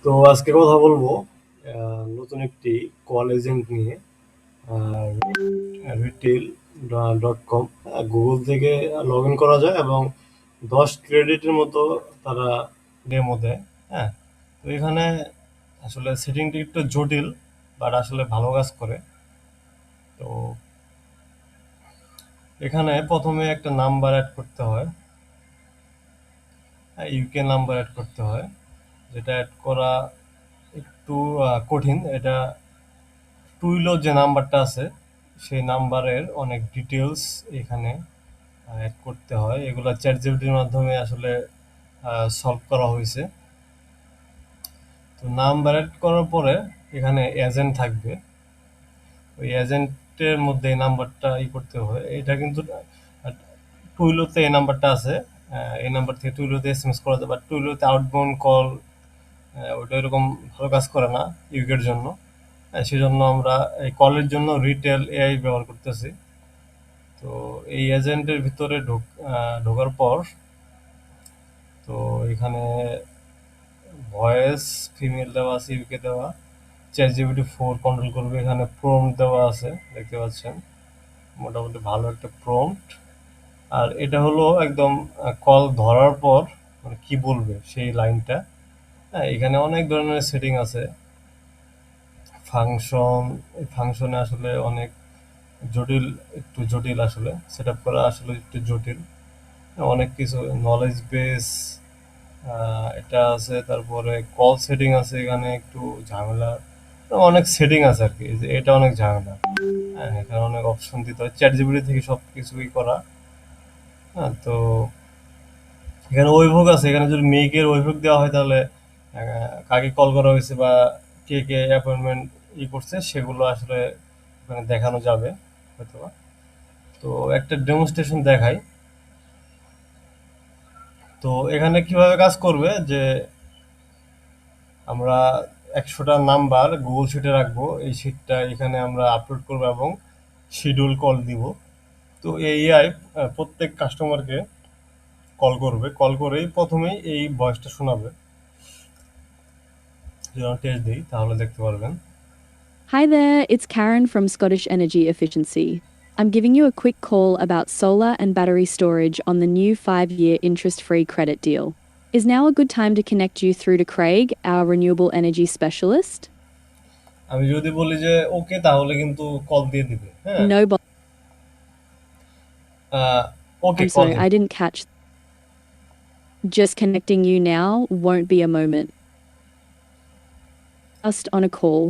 তো আজকে কথা বলবো নতুন একটি কল এজেন্ট নিয়ে। রিটেল ডট কম গুগল থেকে লগ ইন করা যায় এবং 10 ক্রেডিটের মতো তারা ডেমো দেয়। হ্যাঁ, তো এখানে আসলে সেটিংটি একটু জটিল, বাট আসলে ভালো কাজ করে। তো এখানে প্রথমে একটা নাম্বার অ্যাড করতে হয়, ইউকে নাম্বার অ্যাড করতে হয়, যেটা অ্যাড করা একটু কঠিন। এটা টুইলো যে নাম্বারটা আছে সেই নাম্বারের অনেক ডিটেলস এখানে অ্যাড করতে হয়। এগুলো চ্যাট জিপিটির মাধ্যমে আসলে সলভ করা হয়েছে। তো নাম্বার অ্যাড করার পরে এখানে এজেন্ট থাকবে, ওই এজেন্টের মধ্যে এই নাম্বারটা করতে হয়। এটা কিন্তু টুইলোতে এই নাম্বারটা আছে, এই নাম্বার থেকে টুইলোতে এসএমএস করা যায়, বাট টুইলোতে আউটবাউন্ড কল ওটা এরকম ভালো কাজ করে না ইউকের জন্য। সেজন্য আমরা এই কলের জন্য রিটেল এআই ব্যবহার করতেছি। তো এই এজেন্টের ভিতরে ঢোকার পর তো এখানে ভয়েস ফিমেল দেওয়া আছে, ইউকে দেওয়া। চ্যাট জিপিটি 4 কন্ট্রোল করবে। এখানে প্রম্পট দেওয়া আছে, দেখতে পাচ্ছেন, মোটামুটি ভালো একটা প্রম্পট। আর এটা হলো একদম কল ধরার পর মানে কি বলবে সেই লাইনটা। হ্যাঁ, এখানে অনেক ধরনের সেটিং আছে। ফাংশন, এই ফাংশনে আসলে অনেক জটিল, একটু জটিল আসলে সেট আপ করা, আসলে একটু জটিল। অনেক কিছু নলেজ বেস এটা আছে, তারপরে কল সেটিং আছে, এখানে একটু ঝামেলা। অনেক সেটিং আছে আর কি, যে এটা অনেক ঝামেলা। হ্যাঁ, এখানে অনেক অপশন দিতে হয়, চ্যাট জিপিটি থেকে সব কিছুই করা। হ্যাঁ, তো এখানে ওয়েবহুক আছে। এখানে যদি মেকের ওয়েবহুক দেওয়া হয় তাহলে কাকে কল করা হয়েছে বা কে কে অ্যাপয়েন্টমেন্ট করছে সেগুলো আসলে মানে দেখানো যাবে হয়তো। তো একটা ডেমনস্ট্রেশন দেখাই। তো এখানে কিভাবে কাজ করবে যে আমরা 100টা নাম্বার গুগল শিটে রাখবো, এই শিটটা এখানে আমরা আপলোড করবো এবং শিডিউল কল দিব। তো এই এআই প্রত্যেক কাস্টমারকে কল করবে, কল করেই প্রথমেই এই ভয়েসটা শোনাবে। যদি আমরা টেস্ট দিই তাহলে দেখতে পারবেন। Hi there, it's Karen from Scottish Energy Efficiency. I'm giving you a quick call about solar and battery storage on the new 5-year interest-free credit deal. Is now a good time to connect you through to Craig, our renewable energy specialist? আমি যদি বলি যে ওকে তাহলে কিন্তু call দিয়ে দিবে। হ্যাঁ, No, okay I'm call sorry, দিন। I didn't catch. Just connecting you now, won't be a moment. Just on a call.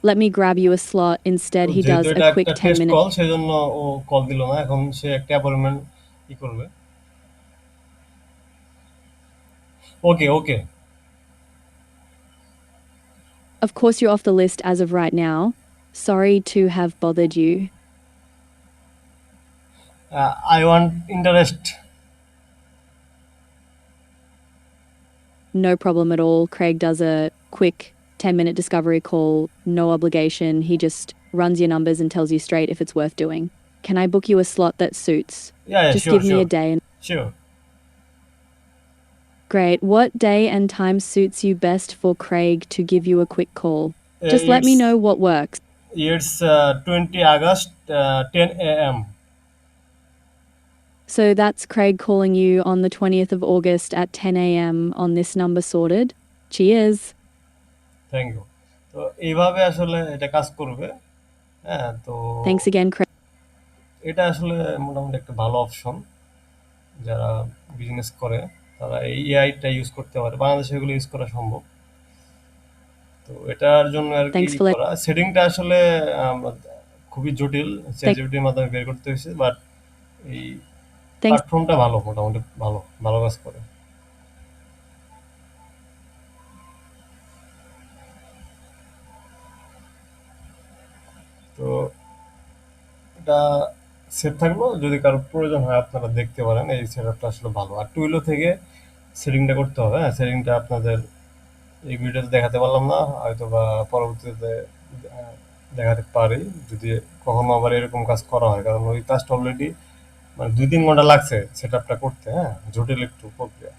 Let me grab you a slot. Instead, তো he যেহেতু does a এটা quick একটা 10 test minute. Call সেজন্য ও call দিল না, এখন সে একটা অ্যাপয়েন্টমেন্ট করবে। ওকে ওকে। Of course, you're off the list as of right now. Sorry to have bothered you. I want interest. No problem at all. Craig does a quick 10-minute discovery call, no obligation. He just runs your numbers and tells you straight if it's worth doing. Can I book you a slot that suits? Just sure give me a sure day and sure. great. What day and time suits you best for Craig to give you a quick call? Just let it's me know what works. It's 20 August 10 AM। So that's Craig calling you on the 20th of August at 10 a.m. on this number sorted. Cheers. Thank you. তো এইভাবে আসলে এটা কাজ করবে। হ্যাঁ, তো Thanks again, Craig. এটা আসলে মোটামুটি একটা ভালো অপশন। যারা বিজনেস করে তারা এই এআইটা ইউজ করতে পারে, বাংলাদেশে এগুলো ইউজ করা সম্ভব। তো এটার জন্য আর কি Thanks for letting. করা, সেটিংটা আসলে খুবই জটিল, চ্যাট Thank, জিপিটির মাধ্যমে বের করতে হয়েছে, বাট এই thanks. প্ল্যাটফর্মটা ভালো, মোটামুটি ভালো ভালো কাজ করে। তো এটা সেট থাকলো, যদি কারো প্রয়োজন হয় আপনারা দেখতে পারেন। এই সেটআপটা আসলে ভালো। আর টুইলো থেকে সেটিংটা করতে হবে। হ্যাঁ, সেটিংটা আপনাদের এই ভিডিওতে দেখাতে পারলাম না, হয়তো বা পরবর্তীতে দেখাতে পারি যদি কখনো আবার এরকম কাজ করা হয়, কারণ ওই কাজটা অলরেডি মানে 2-3 ঘন্টা লাগছে সেটআপটা করতে। হ্যাঁ, জটিল একটু প্রক্রিয়া।